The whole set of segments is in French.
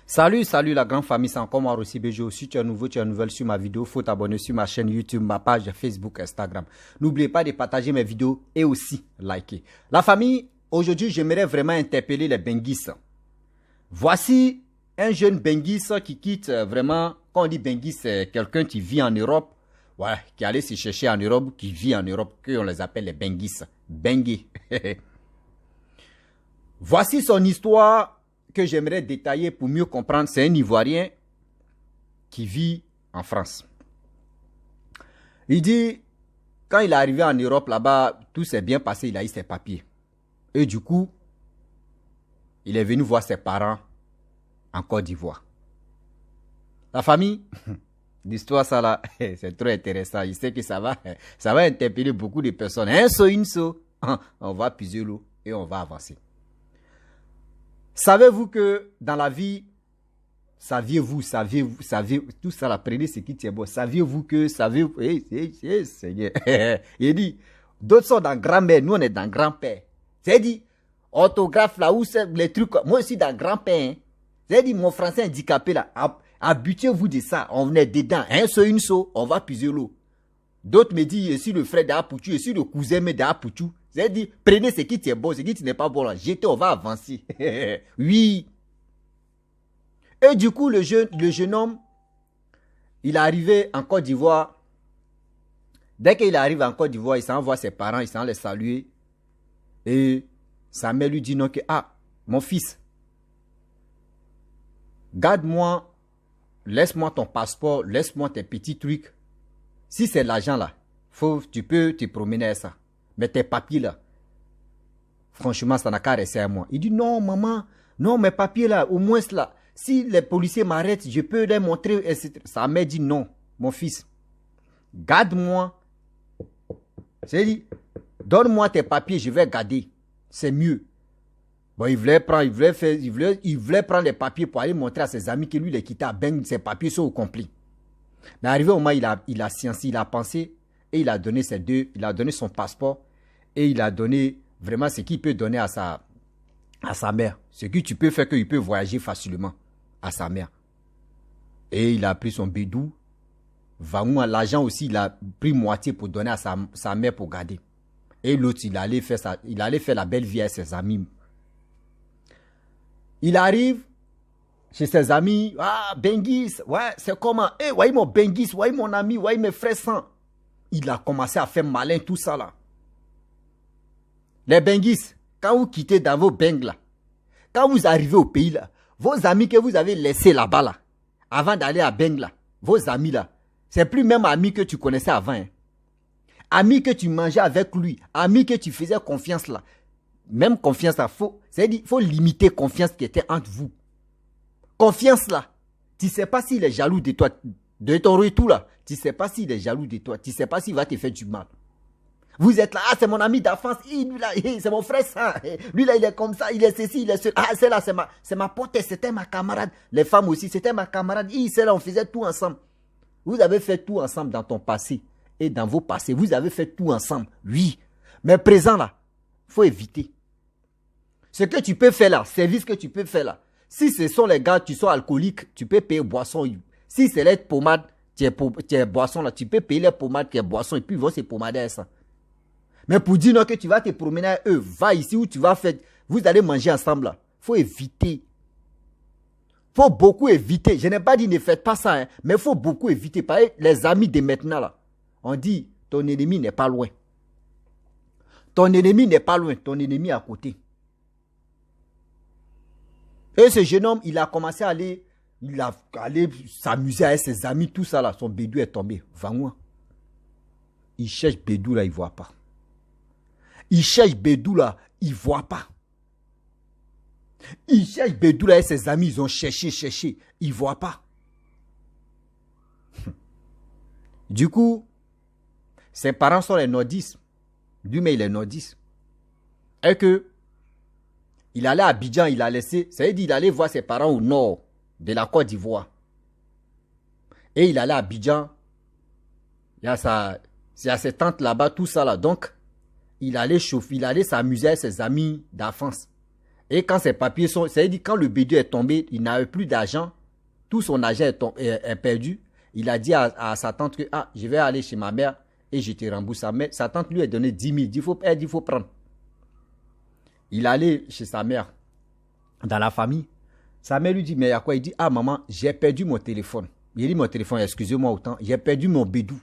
Salut, salut la grande famille, c'est encore moi Rossi Bejo. Si tu es nouveau, tu es nouvelle sur ma vidéo, faut t'abonner sur ma chaîne YouTube, ma page Facebook, Instagram. N'oubliez pas de partager mes vidéos et aussi liker. La famille, aujourd'hui, j'aimerais vraiment interpeller les Benguis. Voici un jeune Benguis qui quitte vraiment, quand on dit Benguis, c'est quelqu'un qui vit en Europe, ouais, qui allait se chercher en Europe, qui vit en Europe, qu'on les appelle les Benguis. Benguis. Voici son histoire que j'aimerais détailler pour mieux comprendre. C'est un Ivoirien qui vit en France. Il dit, quand il est arrivé en Europe là-bas, tout s'est bien passé, il a eu ses papiers. Et du coup, il est venu voir ses parents en Côte d'Ivoire. La famille, l'histoire ça là, c'est trop intéressant. Il sait que ça va interpeller beaucoup de personnes. Un saut, une saut, on va puiser l'eau et on va avancer. Savez-vous que dans la vie, saviez-vous, tout ça là, prenez ce qui tient bon. Saviez-vous que, Seigneur, il dit, d'autres sont dans grand-mère, nous on est dans grand-père. C'est dit, orthographe là, où c'est les trucs, moi aussi dans grand-père. Hein. C'est dit, mon français handicapé là, habituez-vous de ça, on venait dedans, un saut, une saut, on va puiser l'eau. D'autres me disent, si le frère d'Apouchou, et si le cousin me d'Apouchou, c'est dit, prenez ce qui est bon, ce qui n'est pas bon là, jetez, on va avancer. Oui. Et du coup, le jeune homme, il est arrivé en Côte d'Ivoire. Dès qu'il arrive en Côte d'Ivoire, il s'en va ses parents, il s'en les saluer. Et sa mère lui dit non que, ah, mon fils, garde-moi, laisse-moi ton passeport, laisse-moi tes petits trucs. Si c'est l'argent là, tu peux te promener à ça. Mais tes papiers là, franchement, ça n'a qu'à rester à moi. Il dit non, maman, non, mes papiers là, au moins là, si les policiers m'arrêtent, je peux les montrer, etc. Sa mère dit non, mon fils, garde-moi. C'est dit, donne-moi tes papiers, je vais garder. C'est mieux. Bon, il voulait prendre les papiers pour aller montrer à ses amis que lui, il est quitté à Beng, ses papiers sont au complet. Mais arrivé au moment, il a sciencé, il a pensé, et il a donné il a donné son passeport, et il a donné vraiment ce qu'il peut donner à sa mère. Ce que tu peux faire qu'il peut voyager facilement à sa mère. Et il a pris son bédou, l'argent aussi, il a pris moitié pour donner à sa mère pour garder. Et l'autre, il allait faire la belle vie à ses amis. Il arrive chez ses amis, ah, Benguis, ouais, c'est comment? Eh, voyez mon Benguis, voyez mon ami, voyez mes frères sang. Il a commencé à faire malin, tout ça là. Les Benguis, quand vous quittez dans vos bengs là, quand vous arrivez au pays là, vos amis que vous avez laissés là-bas là, avant d'aller à Beng là, vos amis là, c'est plus même amis que tu connaissais avant. Hein. Amis que tu mangeais avec lui, amis que tu faisais confiance là. Même confiance là, faut limiter confiance qui était entre vous. Confiance là, tu ne sais pas s'il est jaloux de toi, de ton retour là. Tu ne sais pas s'il est jaloux de toi, tu ne sais pas s'il va te faire du mal. Vous êtes là, ah c'est mon ami d'enfance, lui là, c'est mon frère ça, lui là il est comme ça, il est ceci, il est cela, ah c'est là, c'est ma pote, c'était ma camarade. Les femmes aussi, c'était ma camarade, c'est là, on faisait tout ensemble. Vous avez fait tout ensemble dans ton passé et dans vos passés, vous avez fait tout ensemble, oui. Mais présent là, il faut éviter. Ce que tu peux faire là, service que tu peux faire là, si ce sont les gars, tu sont alcooliques, tu peux payer boisson. Si c'est les pommades, tu es boisson là, tu peux payer les pommades qui est boisson et puis ils vont se pommader à ça. Mais pour dire non que tu vas te promener à eux, va ici où tu vas faire, vous allez manger ensemble là. Faut éviter. Faut beaucoup éviter. Je n'ai pas dit ne faites pas ça, hein, mais faut beaucoup éviter. Pareil, les amis de maintenant là, on dit ton ennemi n'est pas loin. Ton ennemi n'est pas loin, ton ennemi est à côté. Et ce jeune homme, il a commencé à aller, s'amuser avec ses amis, tout ça là. Son bédou est tombé. Va-moi. Il cherche bédou là, il ne voit pas. Il cherche bédou là, il ne voit pas. Il cherche bédou là avec ses amis, ils ont cherché, ils ne voient pas. Du coup, ses parents sont les nordistes. Lui-même, il est nordiste. Et que il allait à Abidjan, il a laissé, ça veut dire qu'il allait voir ses parents au nord de la Côte d'Ivoire. Et il allait à Abidjan, il y a ses tantes là-bas, tout ça là. Donc, il allait chauffer, il allait s'amuser avec ses amis d'enfance. Et quand ses papiers sont... C'est-à-dire quand le bédu est tombé, il n'avait plus d'argent. Tout son argent est perdu. Il a dit à sa tante que je vais aller chez ma mère et je te rembourse. Mais sa tante lui a donné 10 000. Elle dit il faut prendre. Il est allé chez sa mère, dans la famille. Sa mère lui dit, mais il y a quoi? Il dit, maman, j'ai perdu mon téléphone. Il dit, mon téléphone, excusez-moi autant. J'ai perdu mon bédou,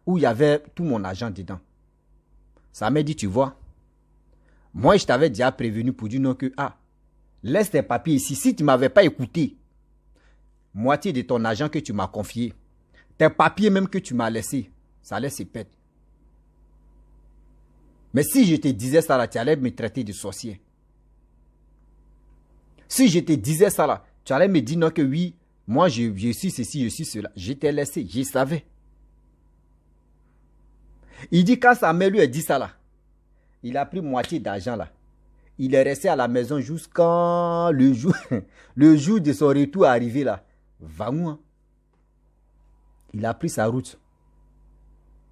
où il y avait tout mon argent dedans. Sa mère dit, tu vois, moi, je t'avais déjà prévenu pour dire non que, laisse tes papiers ici. Si tu ne m'avais pas écouté, moitié de ton argent que tu m'as confié, tes papiers même que tu m'as laissé, ça allait se perdre. Mais si je te disais ça là, tu allais me traiter de sorcier. Si je te disais ça là, tu allais me dire non que oui, moi je suis ceci, je suis cela. Je t'ai laissé, je savais. Il dit quand sa mère lui a dit ça là, il a pris moitié d'argent là. Il est resté à la maison jusqu'à le jour de son retour arrivé là. Vangoua. Il a pris sa route.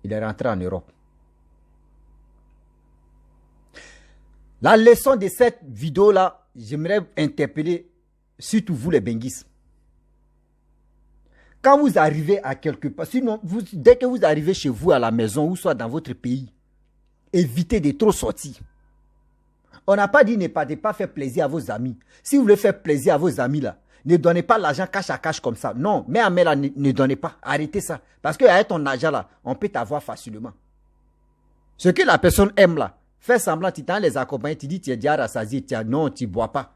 Il est rentré en Europe. La leçon de cette vidéo-là, j'aimerais interpeller surtout vous les benguistes. Quand vous arrivez à quelque part, sinon, dès que vous arrivez chez vous à la maison ou soit dans votre pays, évitez de trop sortir. On n'a pas dit ne pas faire plaisir à vos amis. Si vous voulez faire plaisir à vos amis là, ne donnez pas l'argent cash à cash comme ça. Non, mais à là, ne donnez pas. Arrêtez ça. Parce qu'avec ton argent là, on peut t'avoir facilement. Ce que la personne aime là, fais semblant, tu t'en les accompagnes, tu dis tu es déjà rassasié, non, tu ne bois pas.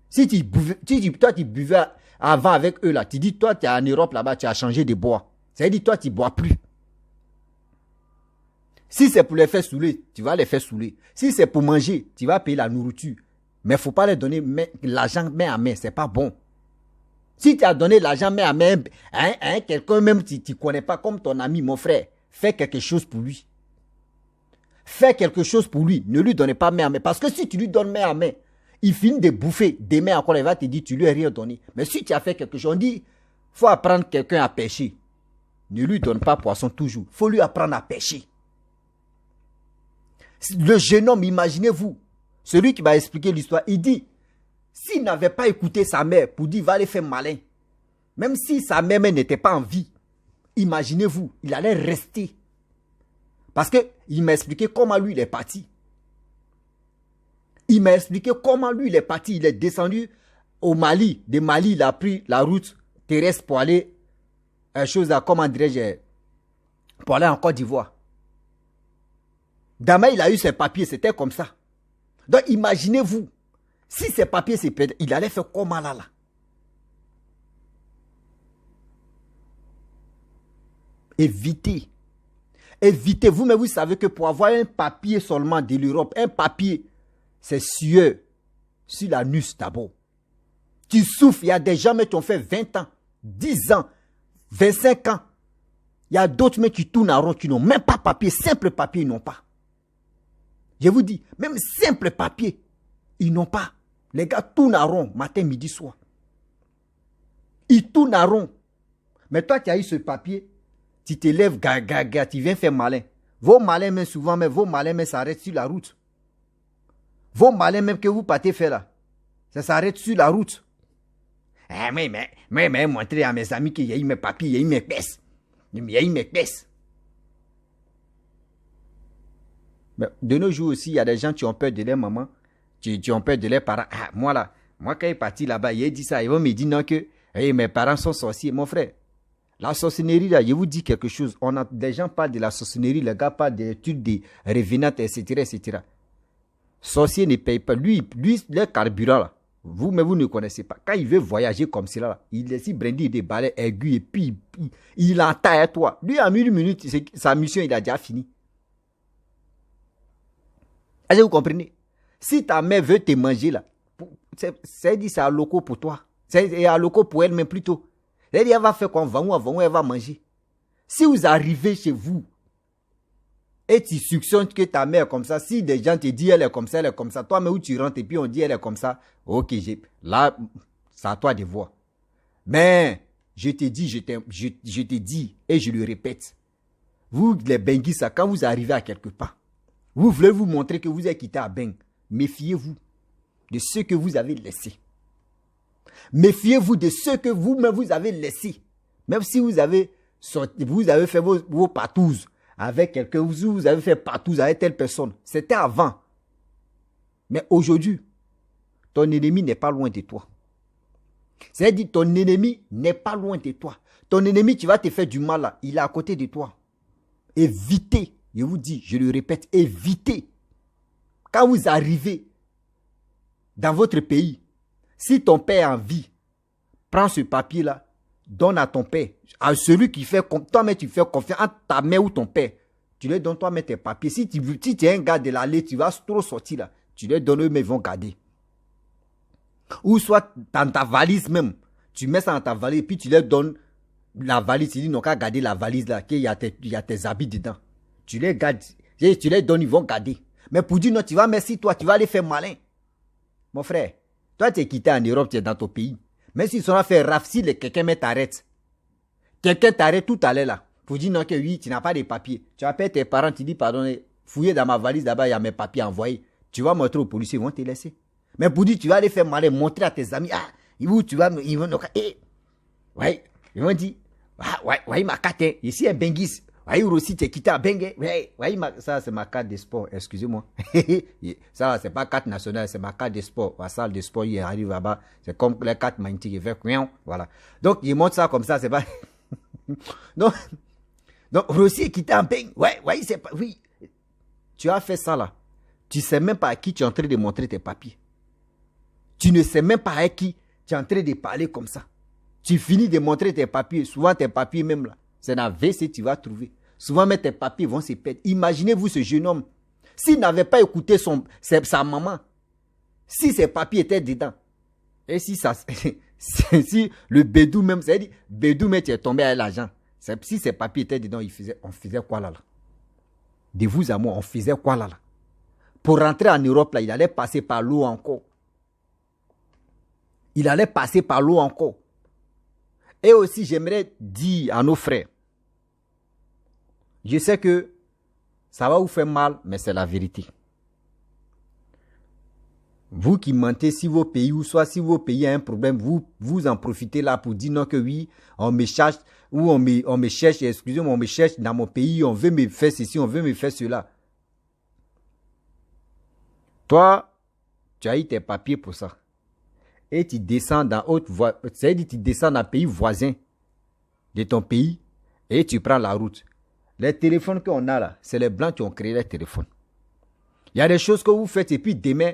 Si toi tu buvais avant avec eux là, tu dis toi tu es en Europe là-bas, tu as changé de bois. Ça veut dire toi tu ne bois plus. Si c'est pour les faire saouler, tu vas les faire saouler. Si c'est pour manger, tu vas payer la nourriture. Mais il ne faut pas leur donner l'argent main à main, ce n'est pas bon. Si tu as donné l'argent main à main, quelqu'un même tu ne connais pas comme ton ami, mon frère, fais quelque chose pour lui. Fais quelque chose pour lui. Ne lui donnez pas main à main. Parce que si tu lui donnes main à main, il finit de bouffer. Demain encore, il va te dire, tu lui as rien donné. Mais si tu as fait quelque chose, on dit, il faut apprendre quelqu'un à pêcher. Ne lui donne pas poisson toujours. Il faut lui apprendre à pêcher. Le jeune homme, imaginez-vous, celui qui m'a expliqué l'histoire, il dit, s'il n'avait pas écouté sa mère pour dire, va aller faire malin, même si sa mère n'était pas en vie, imaginez-vous, il allait rester. Parce qu'il m'a expliqué comment lui il est parti. Il m'a expliqué comment lui il est parti. Il est descendu au Mali. De Mali, il a pris la route terrestre pour aller, comment dirais-je, pour aller en Côte d'Ivoire. Demain, il a eu ses papiers, c'était comme ça. Donc, imaginez-vous, si ses papiers se perdaient, il allait faire comment là. Évitez. Évitez, vous, mais vous savez que pour avoir un papier seulement de l'Europe, un papier, c'est sur la nuque d'abord. Tu souffres, il y a des gens qui ont fait 20 ans, 10 ans, 25 ans. Il y a d'autres qui tournent en rond, qui n'ont même pas papier, simple papier, ils n'ont pas. Je vous dis, même simple papier, ils n'ont pas. Les gars tournent en rond, matin, midi, soir. Ils tournent en rond. Mais toi, tu as eu ce papier, tu te lèves, gaga, tu viens faire malin. Vos malins, même souvent, mais vos malins, s'arrêtent sur la route. Vos malins, même que vous partez faire là, ça s'arrête sur la route. Mais montrer à mes amis qu'il y a eu mes papiers, il y a eu mes pièces. Il y a eu mes pièces. Mais de nos jours aussi, il y a des gens qui ont peur de leur maman, qui ont peur de leurs parents. Moi quand il est parti là-bas, il a dit ça, ils vont me dire non que mes parents sont sorciers. Mon frère, la sorcellerie là, je vous dis quelque chose. Des gens parlent de la sorcellerie, les gars parlent des études de revenantes, etc., etc. Sorcier ne paye pas. Lui, le carburant là, vous ne connaissez pas. Quand il veut voyager comme cela, là, il laisse brindille des balais aigus et puis il entaille à toi. Lui, en 1 minute, sa mission, il a déjà fini. Est-ce que vous comprenez? Si ta mère veut te manger là, c'est à loco pour toi. C'est à loco pour elle, mais plutôt. Elle va faire quoi? Elle va manger. Si vous arrivez chez vous et tu suctionnes que ta mère est comme ça, si des gens te disent elle est comme ça, toi mais où tu rentres et puis on dit elle est comme ça, ok, là, c'est à toi de voir. Mais je te dis et je le répète, vous les benguis ça, quand vous arrivez à quelque part, vous voulez vous montrer que vous êtes quitté à Beng, méfiez-vous. de ceux que vous avez laissés. Méfiez-vous de ceux que vous-même vous avez laissés. Même si vous avez fait vos patouzes avec quelqu'un, vous avez fait patouze avec telle personne. C'était avant. Mais aujourd'hui, ton ennemi n'est pas loin de toi. C'est-à-dire ton ennemi n'est pas loin de toi. Ton ennemi qui va te faire du mal, là, il est à côté de toi. Évitez, je vous dis, je le répète, évitez. Quand vous arrivez dans votre pays, si ton père est en vie, prends ce papier-là, donne à ton père, à celui qui fait comme toi-même, tu fais confiance à ta mère ou ton père. Tu leur donnes toi-même tes papiers. Si tu es un gars de l'allée, tu vas trop sortir là. Tu leur donnes, eux-mêmes, ils vont garder. Ou soit dans ta valise même, tu mets ça dans ta valise et puis tu leur donnes la valise. Tu dis, non, qu'à garder la valise là, qu'il y a tes habits dedans. Tu les gardes, tu les donnes, ils vont garder. Mais pour dire non, tu vas, merci toi, tu vas aller faire malin. Mon frère, toi tu es quitté en Europe, tu es dans ton pays. Mais s'ils sont là faire raf, si quelqu'un t'arrête. Quelqu'un t'arrête tout à l'heure là. Pour dire non, que oui, tu n'as pas de papiers. Tu appelles tes parents, tu dis pardon, fouillez dans ma valise là-bas, il y a mes papiers envoyés. Tu vas montrer aux policiers, ils vont te laisser. Mais pour dire, tu vas aller faire malin, montrer à tes amis, ils vont dire, ouais, ma carte, ici un Bengis. Ouais, aussi, tu es quitté à Bengue. Ouais, ça, c'est ma carte de sport, excusez-moi. Ça, c'est pas carte nationale, c'est ma carte de sport. La salle de sport, il arrive là-bas. C'est comme les cartes magnétiques, il fait voilà. Donc, il montre ça comme ça, c'est pas. Donc, Rossi est quitté en Bengue. Ouais, c'est pas. Oui. Tu as fait ça là. Tu sais même pas à qui tu es en train de montrer tes papiers. Tu ne sais même pas à qui tu es en train de parler comme ça. Tu finis de montrer tes papiers. Souvent, tes papiers même là, c'est dans WC que tu vas trouver. Souvent, même tes papiers vont se perdre. Imaginez-vous ce jeune homme. S'il n'avait pas écouté sa maman, si ses papiers étaient dedans, et si si le bédou même, c'est-à-dire, bédou même, tu es tombé à l'argent. Si ses papiers étaient dedans, on faisait quoi là? De vous à moi, on faisait quoi là? Pour rentrer en Europe, là, il allait passer par l'eau encore. Il allait passer par l'eau encore. Et aussi, j'aimerais dire à nos frères, je sais que ça va vous faire mal, mais c'est la vérité. Vous qui mentez si vos pays, ou soit si vos pays a un problème, vous en profitez là pour dire non que oui, on me cherche, ou on me cherche, excusez-moi, on me cherche dans mon pays, on veut me faire ceci, on veut me faire cela. Toi, tu as eu tes papiers pour ça. Et tu descends dans c'est-à-dire tu descends dans un pays voisin de ton pays et tu prends la route. Les téléphones qu'on a là, c'est les blancs qui ont créé les téléphones. Il y a des choses que vous faites et puis demain,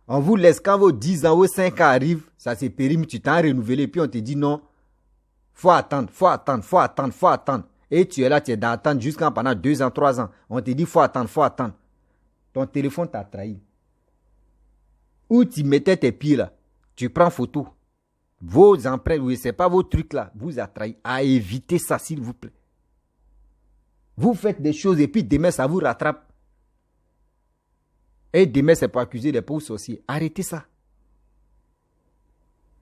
on vous laisse quand vos 10 ans, vos 5 ans arrivent, ça se périme, tu t'en renouvelé et puis on te dit non, faut attendre. Et tu es là, tu es d'attendre jusqu'à pendant 2 ans, 3 ans. On te dit faut attendre. Ton téléphone t'a trahi. Où tu mettais tes pieds là, tu prends photo. Vos empreintes, oui, c'est pas vos trucs là, vous a trahi. À éviter ça, s'il vous plaît. Vous faites des choses et puis demain, ça vous rattrape. Et demain, c'est pour accuser les pauvres sorciers. Arrêtez ça.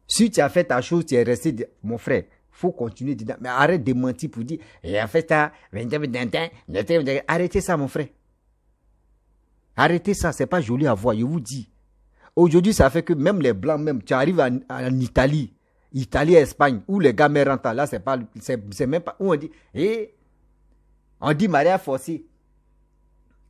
Si tu as fait ta chose, tu es resté, mon frère, faut continuer dedans. Mais arrête de mentir pour dire, il a fait ça, arrêtez ça, mon frère. Arrêtez ça, c'est pas joli à voir, je vous dis. Aujourd'hui, ça fait que même les blancs, même, tu arrives en Italie, Espagne, où les gars me rentrent, là, c'est même pas, où on dit, on dit mariage forcé.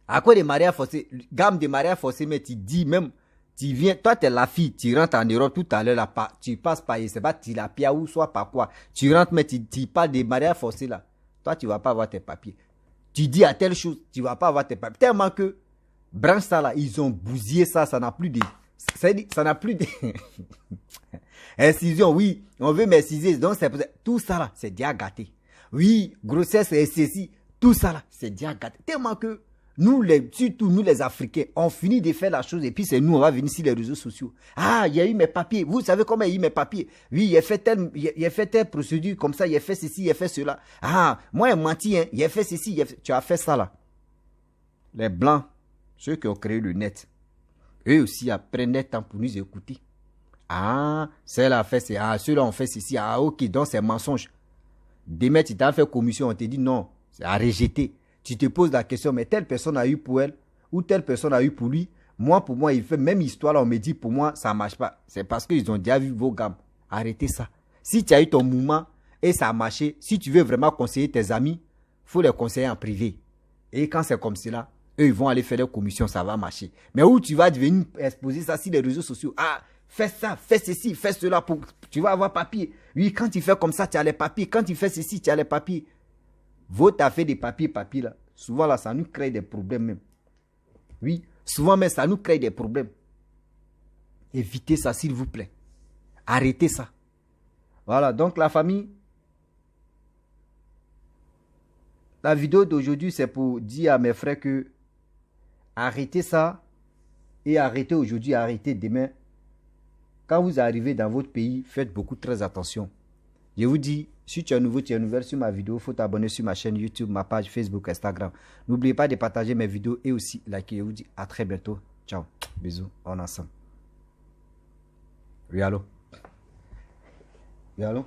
À quoi de mariage forcé? Gamme de mariage forcé, mais tu dis même, tu viens, toi, tu es la fille, tu rentres en Europe tout à l'heure, là, tu passes par, c'est pas Tilapia ou soit par quoi. Tu rentres, mais tu parles de mariage forcé, là. Toi, tu vas pas avoir tes papiers. Tu dis à telle chose, tu vas pas avoir tes papiers. Tellement que, branche ça, là, ils ont bousillé ça, ça n'a plus de, ça n'a plus de incision, oui, on veut m'exciser, donc c'est tout ça là, c'est déjà gâté. Oui, grossesse et ceci, tout ça là, c'est déjà gâté. Tellement que surtout nous les Africains, on finit de faire la chose et puis c'est nous, on va venir sur les réseaux sociaux. Ah, il y a eu mes papiers. Vous savez comment il y a eu mes papiers? Oui, il a fait telle procédure comme ça, il a fait ceci, il a fait cela. Ah, moi, il a menti, hein, il a fait ceci, tu as fait ça là. Les Blancs, ceux qui ont créé le net, eux aussi apprennent le temps pour nous écouter. Ah, celle-là a fait ceci, ah, ceux-là ont fait ceci, ah, ok, donc c'est mensonge. Demain, tu t'as fait commission, on te dit non, c'est à rejeter. Tu te poses la question, mais telle personne a eu pour elle, ou telle personne a eu pour lui, Moi, pour moi, il fait même histoire là, on me dit, pour moi, ça ne marche pas. C'est parce qu'ils ont déjà vu vos gammes. Arrêtez ça. Si tu as eu ton mouvement et ça a marché, si tu veux vraiment conseiller tes amis, il faut les conseiller en privé. Et quand c'est comme cela, eux, ils vont aller faire des commissions, ça va marcher. Mais où tu vas devenir exposer ça sur les réseaux sociaux, ah, fais ça, fais ceci, fais cela, pour, tu vas avoir papier. Oui, quand tu fais comme ça, tu as les papiers. Quand tu fais ceci, tu as les papiers. Votre affaire des papiers, là, souvent là, ça nous crée des problèmes même. Oui, souvent mais ça nous crée des problèmes. Évitez ça, s'il vous plaît. Arrêtez ça. Voilà, donc la famille, la vidéo d'aujourd'hui, c'est pour dire à mes frères que arrêtez ça et arrêtez aujourd'hui, arrêtez demain. Quand vous arrivez dans votre pays, faites beaucoup très attention. Je vous dis, si tu es nouveau, tu es nouvelle sur ma vidéo, il faut t'abonner sur ma chaîne YouTube, ma page Facebook, Instagram. N'oubliez pas de partager mes vidéos et aussi liker. Je vous dis à très bientôt. Ciao. Bisous. On est ensemble. Oui, allô? Oui, allô?